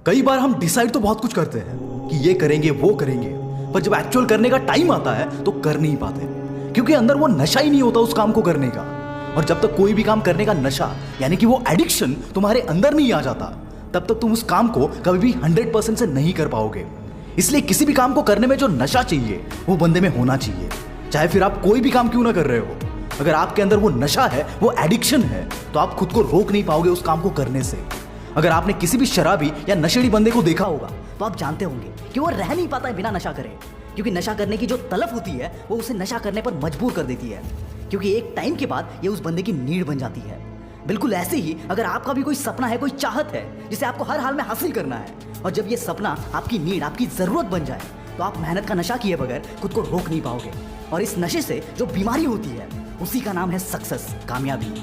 कई बार हम डिसाइड तो बहुत कुछ करते हैं कि ये करेंगे वो करेंगे, पर जब एक्चुअल करने का टाइम आता है तो कर नहीं पाते, क्योंकि अंदर वो नशा ही नहीं होता उस काम को करने का। और जब तक कोई भी काम करने का नशा यानी कि वो एडिक्शन तुम्हारे अंदर नहीं आ जाता, तब तक तुम उस काम को कभी भी 100% से नहीं कर पाओगे। इसलिए किसी भी काम को करने में जो नशा चाहिए वो बंदे में होना चाहिए, चाहे फिर आप कोई भी काम क्यों ना कर रहे हो। अगर आपके अंदर वो नशा है, वो एडिक्शन है, तो आप खुद को रोक नहीं पाओगे उस काम को करने से। अगर आपने किसी भी शराबी या नशेड़ी बंदे को देखा होगा तो आप जानते होंगे कि वो रह नहीं पाता है बिना नशा करे, क्योंकि नशा करने की जो तलब होती है वो उसे नशा करने पर मजबूर कर देती है, क्योंकि एक टाइम के बाद ये उस बंदे की नीड बन जाती है। बिल्कुल ऐसे ही अगर आपका भी कोई सपना है, कोई चाहत है जिसे आपको हर हाल में हासिल करना है, और जब ये सपना आपकी नीड, आपकी जरूरत बन जाए, तो आप मेहनत का नशा किए बगैर खुद को रोक नहीं पाओगे। और इस नशे से जो बीमारी होती है उसी का नाम है सक्सेस, कामयाबी।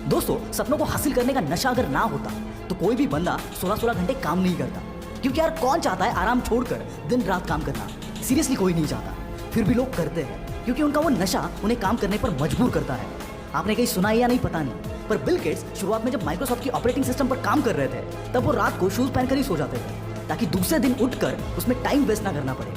दोस्तों, सपनों को हासिल करने का नशा अगर ना होता तो कोई भी बंदा 16-16 घंटे काम नहीं करता, क्योंकि यार कौन चाहता है आराम छोड़कर दिन रात काम करना। सीरियसली कोई नहीं चाहता, फिर भी लोग करते हैं क्योंकि उनका वो नशा उन्हें काम करने पर मजबूर करता है। आपने कहीं सुना है या नहीं पता नहीं, पर बिल गेट्स शुरुआत में जब माइक्रोसॉफ्ट की ऑपरेटिंग सिस्टम पर काम कर रहे थे तब वो रात को शूज पहनकर ही सो जाते थे, ताकि दूसरे दिन उठकर उसमें टाइम वेस्ट ना करना पड़े।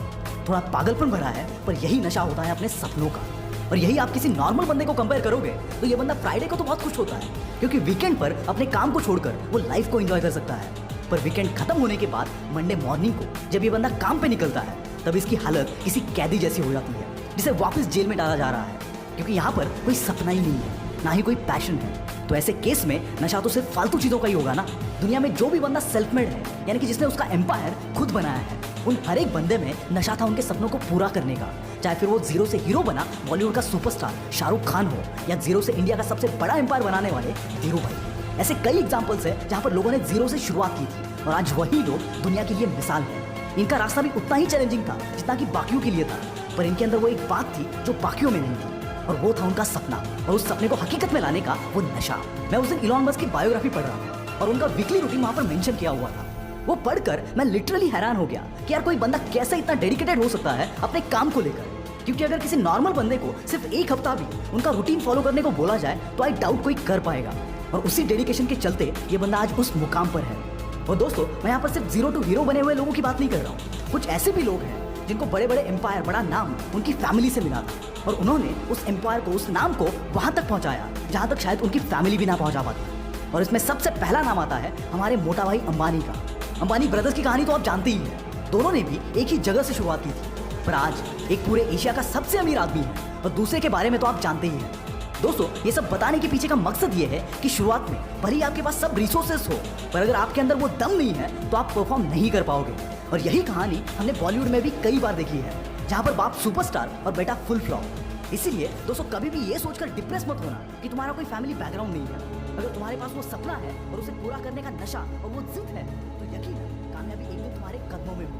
थोड़ा पागलपन भरा है, पर यही नशा होता है अपने सपनों का। और यही आप किसी नॉर्मल बंदे को कंपेयर करोगे तो ये बंदा फ्राइडे को तो बहुत खुश होता है, क्योंकि वीकेंड पर अपने काम को छोड़कर वो लाइफ को एंजॉय कर सकता है। पर वीकेंड खत्म होने के बाद मंडे मॉर्निंग को जब ये बंदा काम पे निकलता है, तब इसकी हालत किसी कैदी जैसी हो जाती है, जिसे वापस जेल में डाला जा रहा है, क्योंकि यहाँ पर कोई सपना ही नहीं है, ना ही कोई पैशन है। तो ऐसे केस में नशा तो सिर्फ फालतू चीजों का ही होगा ना। दुनिया में जो भी बंदा सेल्फ मेड है, यानी कि जिसने उसका एम्पायर खुद बनाया है, उन हर एक बंदे में नशा था उनके सपनों को पूरा करने का। चाहे फिर वो जीरो से हीरो बना बॉलीवुड का सुपरस्टार शाहरुख खान हो, या जीरो से इंडिया का सबसे बड़ा एम्पायर बनाने वाले धीरू भाई। ऐसे कई एग्जाम्पल्स है जहाँ पर लोगों ने जीरो से शुरुआत की थी, और आज वही लोग दुनिया के लिए मिसाल है। इनका रास्ता भी उतना ही चैलेंजिंग था जितना कि बाकियों के लिए था, पर इनके अंदर वो एक बात थी जो बाकियों में नहीं थी, और वो था उनका सपना, और उस सपने को हकीकत में लाने का वो नशा। मैं उस दिन इलॉन मस्क की बायोग्राफी पढ़ रहा था और उनका वीकली रूटीन वहां पर मेंशन किया हुआ था। वो पढ़कर मैं लिटरली हैरान हो गया कि यार कोई बंदा कैसे इतना डेडिकेटेड हो सकता है अपने काम को लेकर। क्योंकि अगर किसी नॉर्मल बंदे को सिर्फ एक हफ्ता भी उनका रूटीन फॉलो करने को बोला जाए तो आई डाउट कोई कर पाएगा, और उसी डेडिकेशन के चलते ये बंदा आज उस मुकाम पर है। और दोस्तों, मैं यहाँ पर सिर्फ जीरो टू हीरो बने हुए लोगों की बात नहीं कर रहा हूँ। कुछ ऐसे भी लोग हैं जिनको बड़े बड़े एम्पायर, बड़ा नाम उनकी फैमिली से मिला था, और उन्होंने उस एम्पायर को, उस नाम को वहां तक पहुंचाया जहां तक शायद उनकी फैमिली भी ना पहुंचा पाती। और इसमें सबसे पहला नाम आता है हमारे मोटा भाई अंबानी का। अंबानी ब्रदर्स की कहानी तो आप जानते ही हैं। दोनों ने भी एक ही जगह से शुरुआत की थी, पर आज एक पूरे एशिया का सबसे अमीर आदमी है, और दूसरे के बारे में तो आप जानते ही हैं। दोस्तों, ये सब बताने के पीछे का मकसद ये है कि शुरुआत में भले ही आपके पास सब रिसोर्सेस हो, पर अगर आपके अंदर वो दम नहीं है तो आप परफॉर्म नहीं कर पाओगे। और यही कहानी हमने बॉलीवुड में भी कई बार देखी है, जहाँ पर बाप सुपरस्टार और बेटा फुल फ्लॉप। इसीलिए दोस्तों, कभी भी ये सोचकर डिप्रेस मत होना कि तुम्हारा कोई फैमिली बैकग्राउंड नहीं है। अगर तुम्हारे पास वो सपना है और उसे पूरा करने का नशा और वो जिद है, तो यकीन है कामयाबी एक दिन तुम्हारे कदमों में हो।